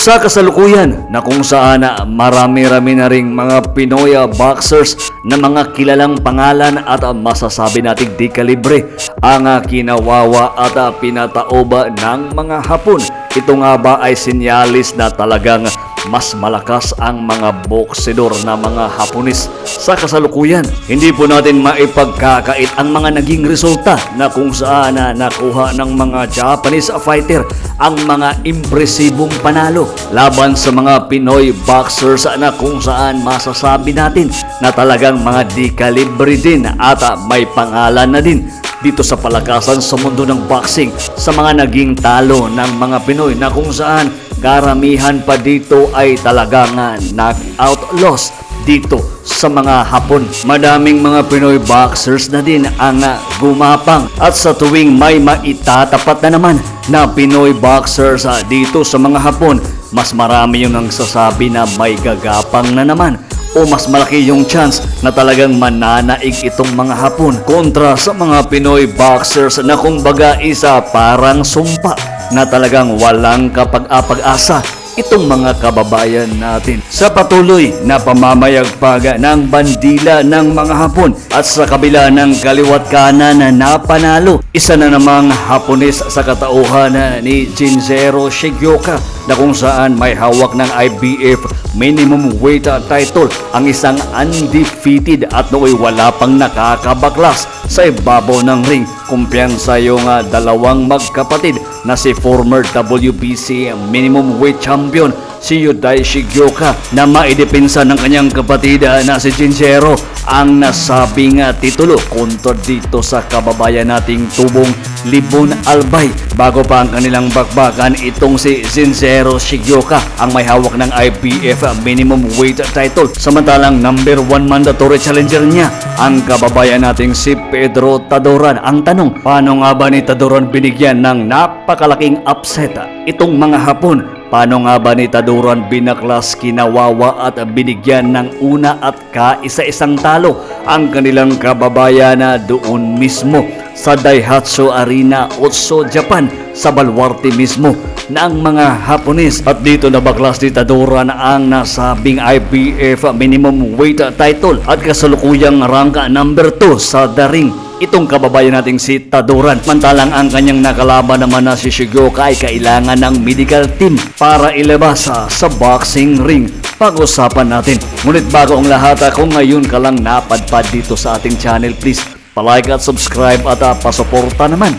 Sa kasalukuyan na kung saan marami-rami na ring mga Pinoy boxers na mga kilalang pangalan at masasabi nating di kalibre ang kinawawa at pinataoba ng mga Hapon. Ito nga ba ay sinyalis na talagang mas malakas ang mga boksidor na mga Hapones sa kasalukuyan? Hindi po natin maipagkakait ang mga naging resulta na kung saan nakuha ng mga Japanese fighter ang mga impresibong panalo laban sa mga Pinoy boxers na kung saan masasabi natin na talagang mga di kalibre din at may pangalan na din dito sa palakasan sa mundo ng boxing sa mga naging talo ng mga Pinoy na kung saan karamihan pa dito ay talagang knockout loss dito sa mga Hapon. Madaming mga Pinoy boxers na din ang gumapang at sa tuwing may maitatapat na naman na Pinoy boxers dito sa mga Hapon, mas marami yung nagsasabi na may gagapang na naman o mas malaki yung chance na talagang mananaig itong mga Hapon kontra sa mga Pinoy boxers na kumbaga isa parang sumpa na talagang walang kapag-apag-asa itong mga kababayan natin sa patuloy na pamamayagpag ng bandila ng mga Hapon at sa kabila ng kaliwat kanan na napanalo. Isa na namang Hapones sa katauhan ni Jinzero Shigioka na kung saan may hawak ng IBF minimum weight title ang isang undefeated at nooy wala pang nakakabaklas sa ibabaw ng ring. Kumpiyansa yung dalawang magkapatid na si former WBC minimum weight champion si Yudai Shigioka na maidepensa ng kanyang kapatid na si Jinzero ang nasabing titulo kontra dito sa kababayan nating tubong Libon Albay. Bago pa ang kanilang bakbakan, itong si Jinzero Shigioka ang may hawak ng IBF minimum weight title, samantalang number 1 mandatory challenger niya ang kababayan nating si Pedro Tadoran. Ang tanong, paano nga ba ni Tadoran binigyan ng napakalaking upset itong mga Hapon? Paano nga ba ni Tadoran binaklas, kinawawa at binigyan ng una at kaisa-isang talo ang kanilang kababayan na doon mismo sa Daihatsu Arena, Otso, Japan, sa Baluarte mismo ng mga Hapones? At dito nabaklas ni Tadoran ang nasabing IBF minimum weight title at kasalukuyang rank number 2 sa The Ring itong kababayan nating si Tadoran. Mantalang ang kanyang nakalaban naman na si Shigioka ay kailangan ng medical team para ilabas sa boxing ring. Pag-usapan natin. Ngunit bago ang lahat, kung ngayon ka lang napadpad dito sa ating channel, please palike at subscribe at pasuporta naman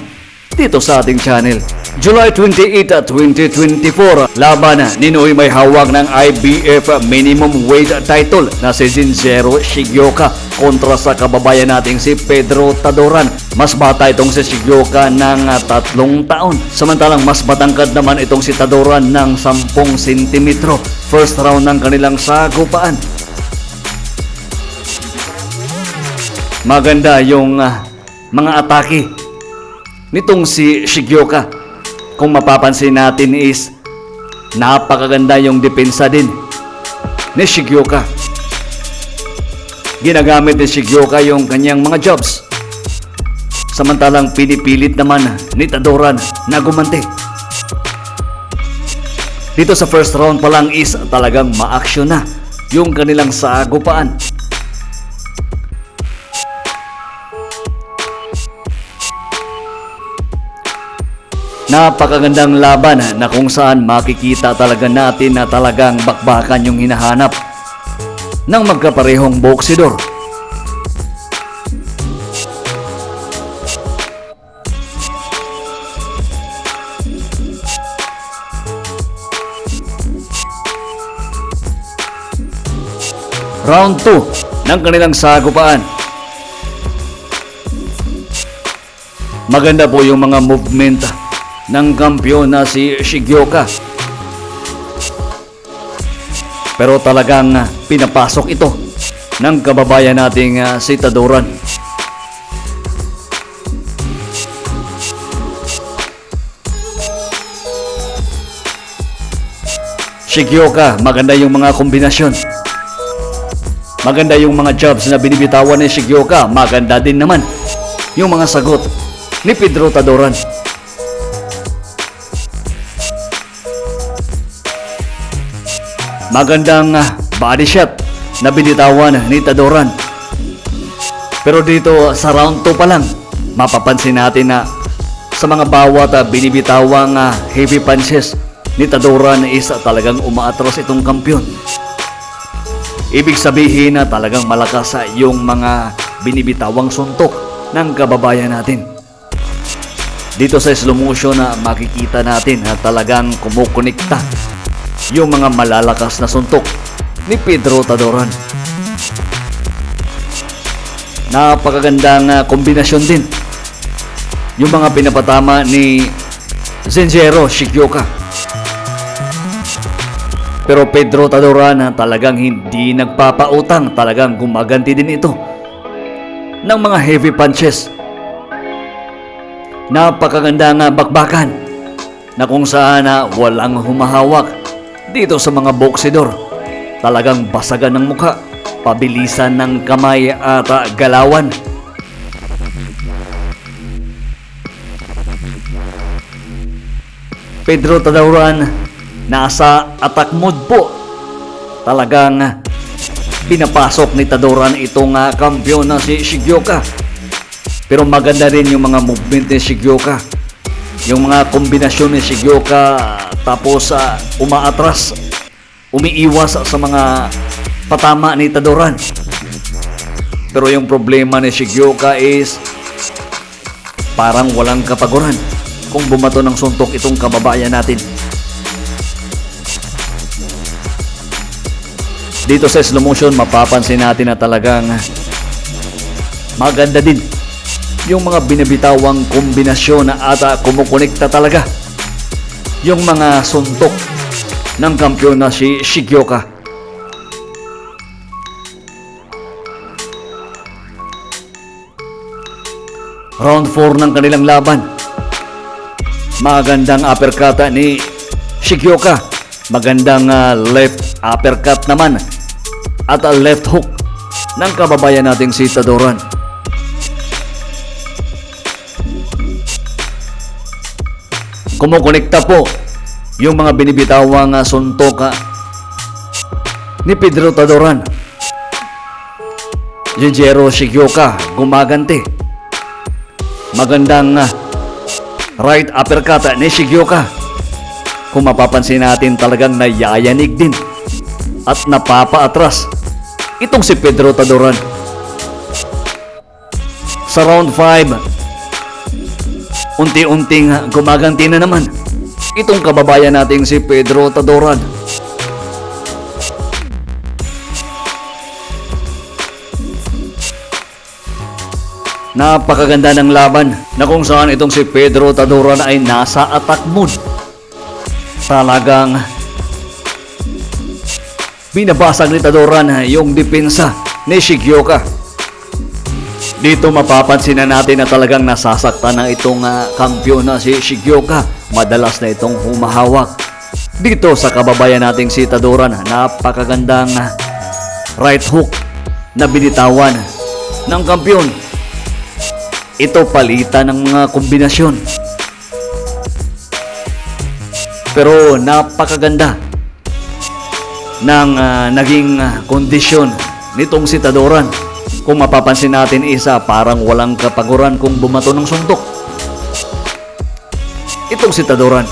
dito sa ating channel. July 28, 2024, laban ni Noy may hawak ng IBF minimum weight title na si Jinzero Shigioka kontra sa kababayan nating si Pedro Tadoran. Mas bata itong si Shigioka ng 3 taon, samantalang mas matangkad naman itong si Tadoran ng 10 sentimetro. First round ng kanilang sagupaan. Maganda yung mga atake nitong si Shigioka. Kung mapapansin natin is napakaganda yung depensa din ni Shigioka. Ginagamit ni Shigioka yung kanyang mga jabs, samantalang pinipilit naman ni Tadoran na gumanti. Dito sa first round pa lang is talagang ma-action na yung kanilang sagupaan. Napakagandang laban na kung saan makikita talaga natin na talagang bakbakan yung hinahanap ng magkaparehong boksidor. Round 2 ng kanilang sagupaan. Maganda po yung mga movement ng kampiyon na si Shigioka, pero talagang pinapasok ito ng kababayan nating si Tadoran. Shigioka, maganda yung mga kombinasyon, maganda yung mga jabs na binibitawan ni Shigioka, maganda din naman yung mga sagot ni Pedro Tadoran. Magandang body shot na binitawan ni Tadoran. Pero dito sa round 2 pa lang, mapapansin natin na sa mga bawat binibitawang heavy punches ni Tadoran is talagang umaatras itong kampiyon. Ibig sabihin na talagang malakas yung mga binibitawang suntok ng kababayan natin. Dito sa slow motion na makikita natin na talagang kumukonekta yung mga malalakas na suntok ni Pedro Tadoran. Napakagandang kombinasyon din yung mga pinapatama ni Zenjiro Shigioka. Pero Pedro Tadoran talagang hindi nagpapautang, talagang gumaganti din ito ng mga heavy punches. Napakagandang bakbakan na kung saan walang humahawak dito sa mga boksidor. Talagang basagan ng mukha, pabilisan ng kamay at galawan. Pedro Tadoran nasa attack mode po. Talagang pinapasok ni Tadoran itong kampiyon na si Shigioka. Pero maganda rin yung mga movement ni Shigioka. Yung mga kombinasyon ni Shigioka, tapos umaatras, umiiwas sa mga patama ni Tadoran. Pero yung problema ni Shigioka is parang walang kapaguran kung bumato ng suntok itong kababayan natin. Dito sa slow motion, mapapansin natin na talagang maganda din yung mga binibitawang kombinasyon at kumukonekta talaga yung mga suntok ng kampiyon na si Shigioka. Round 4 ng kanilang laban. Magandang uppercut ni Shigioka. Magandang left uppercut naman at left hook ng kababayan nating si Tadoran. Kumukonekta po yung mga binibitawang suntok ni Pedro Tadoran. Zenjiro Shigioka gumaganti. Magandang right uppercut ni Shigioka. Kung mapapansin natin, talagang nayayanig din at napapaatras itong si Pedro Tadoran. Sa round 5, unti-unting gumaganti na naman itong kababayan nating si Pedro Tadoran. Napakaganda ng laban na kung saan itong si Pedro Tadoran ay nasa attack mode. Talagang binabasag ni Tadoran yung depensa ni Shigioka. Dito mapapansin na natin na talagang nasasaktan na itong kampiyon na si Shigioka. Madalas na itong humahawak dito sa kababayan nating si Tadoran. Napakagandang right hook na binitawan ng kampiyon. Ito palitan ng mga kombinasyon. Pero napakaganda ng naging kondisyon nitong si Tadoran. Kung mapapansin natin, isa parang walang kapaguran kung bumato ng suntok itong si Tadoran.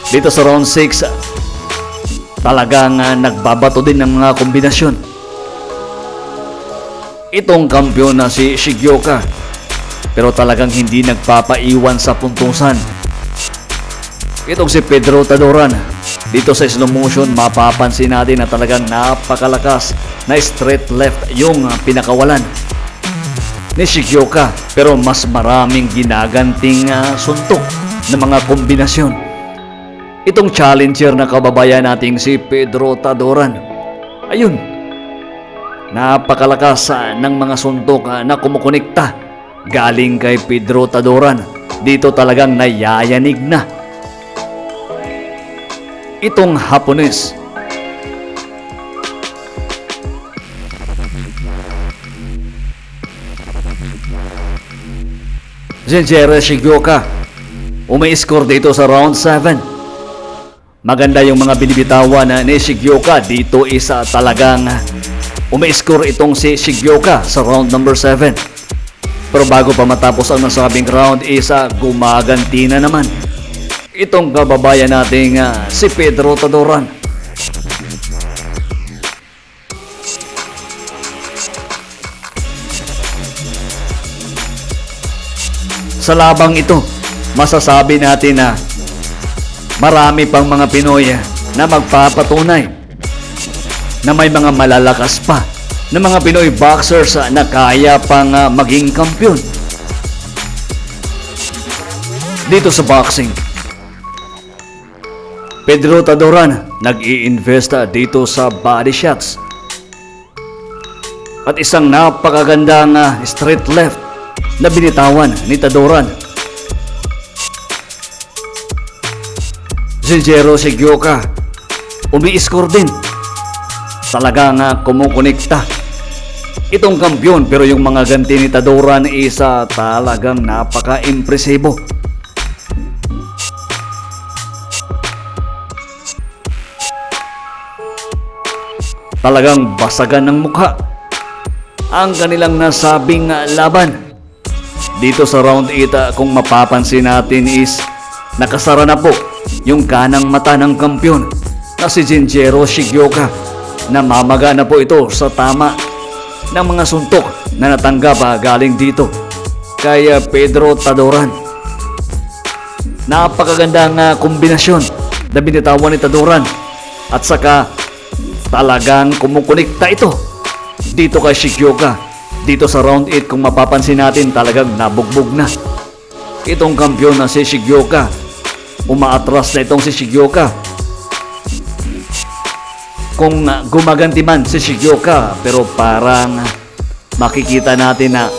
Dito sa round 6, talagang nagbabato din ng mga kombinasyon itong kampiyon na si Shigioka. Pero talagang hindi nagpapaiwan sa puntusan itong si Pedro Tadoran. Dito sa slow motion, mapapansin natin na talagang napakalakas na straight left yung pinakawalan ni Shigioka. Pero mas maraming ginaganting suntok ng mga kombinasyon itong challenger na kababayan nating si Pedro Tadoran. Ayun, napakalakas ng mga suntok na kumukonekta galing kay Pedro Tadoran. Dito talagang nayayanig na itong Hapones. Zenjiro Shigioka umi-score dito sa round 7. Maganda yung mga binibitawan ni Shigioka. Dito isa talagang umi-score itong si Shigioka sa round number 7. Pero bago pa matapos ang nasabing round, isa gumaganti na naman itong kababayan nating si Pedro Tadoran. Sa labang ito, masasabi natin na marami pang mga Pinoy na magpapatunay na may mga malalakas pa na mga Pinoy boxers na kaya pang maging kampiyon dito sa boxing. Pedro Tadoran nag-i-invest dito sa body shots at isang napakagandang straight left na binitawan ni Tadoran. Shinjiro Shigioka umi-score din. Talagang kumukonekta itong kampiyon, pero yung mga ganti ni Tadoran isa talagang napaka-impresibo. Talagang basagan ng mukha ang kanilang nasabing laban. Dito sa round 8, kung mapapansin natin is nakasara na po yung kanang mata ng kampiyon na si Shinjiro Shigioka. Namamaga na po ito sa tama ng mga suntok na natanggap galing dito kay Pedro Tadoran. Napakagandang kombinasyon na binitawan ni Tadoran at saka talagang kumukonekta ito dito kay Shigioka. Dito sa round 8, kung mapapansin natin, talagang nabugbog na itong kampiyon na si Shigioka. Umaatras na itong si Shigioka. Kung gumaganti man si Shigioka, pero parang makikita natin na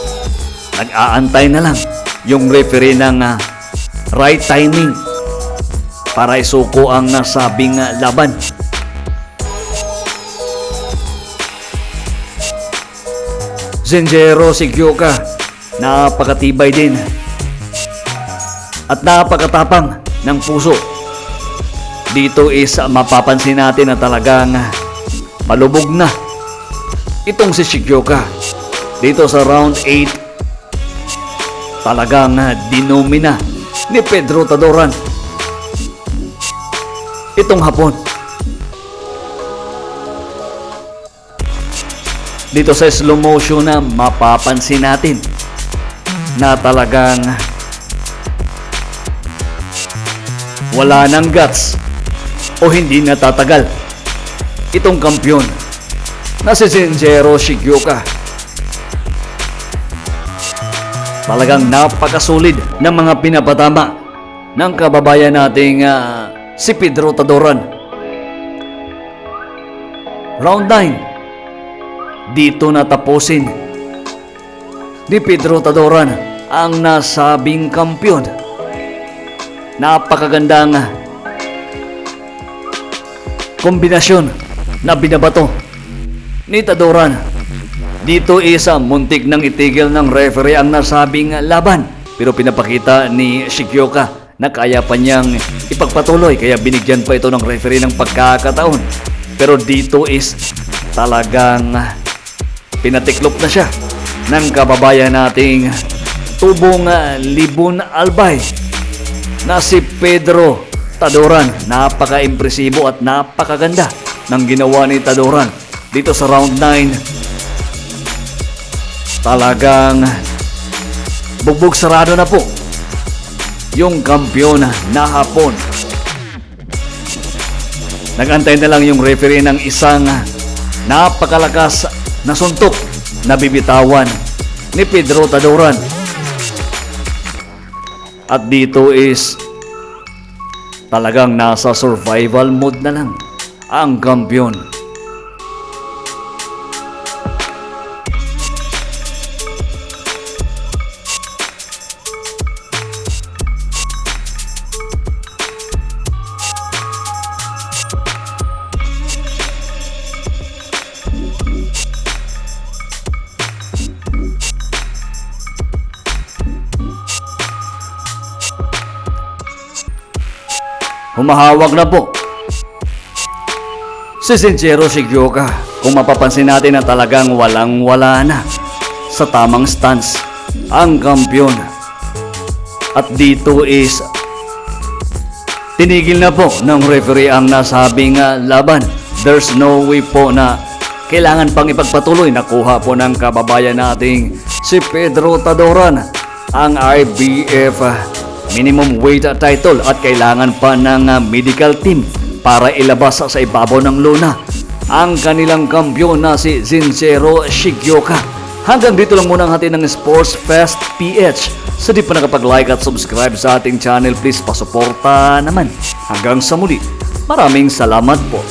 nag-aantay na lang yung referee ng right timing para isuko ang nasabing laban. Shinjiro Shigioka, napakatibay din at napakatapang ng puso. Dito is mapapansin natin na talagang malubog na itong si Shigioka. Dito sa round 8, talagang dinomina ni Pedro Tadoran itong Hapon. Dito sa slow motion na mapapansin natin na talagang wala ng guts o hindi natatagal itong kampiyon na si Shinjiro Shigioka. Talagang napakasolid ng mga pinapatama ng kababayan nating si Pedro Tadoran. Round 9, dito natapusin ni Pedro Tadoran ang nasabing kampiyon. Napakagandang kombinasyon na binabato ni Tadoran. Dito isa muntik nang itigil ng referee ang nasabing laban, pero pinapakita ni Shigioka na kaya pa niyang ipagpatuloy, kaya binigyan pa ito ng referee ng pagkakataon. Pero dito is talagang pinatiklop na siya ng kababayan nating tubong Libon Albay na si Pedro Tadoran. Napaka-impresibo at napakaganda ng ginawa ni Tadoran dito sa round 9. Talagang bugbog sarado na po yung kampiyon na Hapon. Nagantay na lang yung referee ng isang napakalakas na suntok na bibitawan ni Pedro Tadoran. At dito is talagang nasa survival mode na lang ang kampiyon. Humahawak na po Si Shinjiro Shigeoka, kung mapapansin natin na talagang walang-wala na sa tamang stance ang kampiyon. At dito is tinigil na po ng referee ang nasabing laban. There's no way po na kailangan pang ipagpatuloy. Nakuha po ng kababayan nating si Pedro Tadoran ang IBF minimum weight title at kailangan pa ng medical team para ilabas sa ibabaw ng lona ang kanilang kampiyon na si Shinjiro Shigeoka. Hanggang dito lang muna ang hatid ng Sports Fest PH. Sa di pa nakapag-like at subscribe sa ating channel, please pasuporta naman. Hanggang sa muli, maraming salamat po.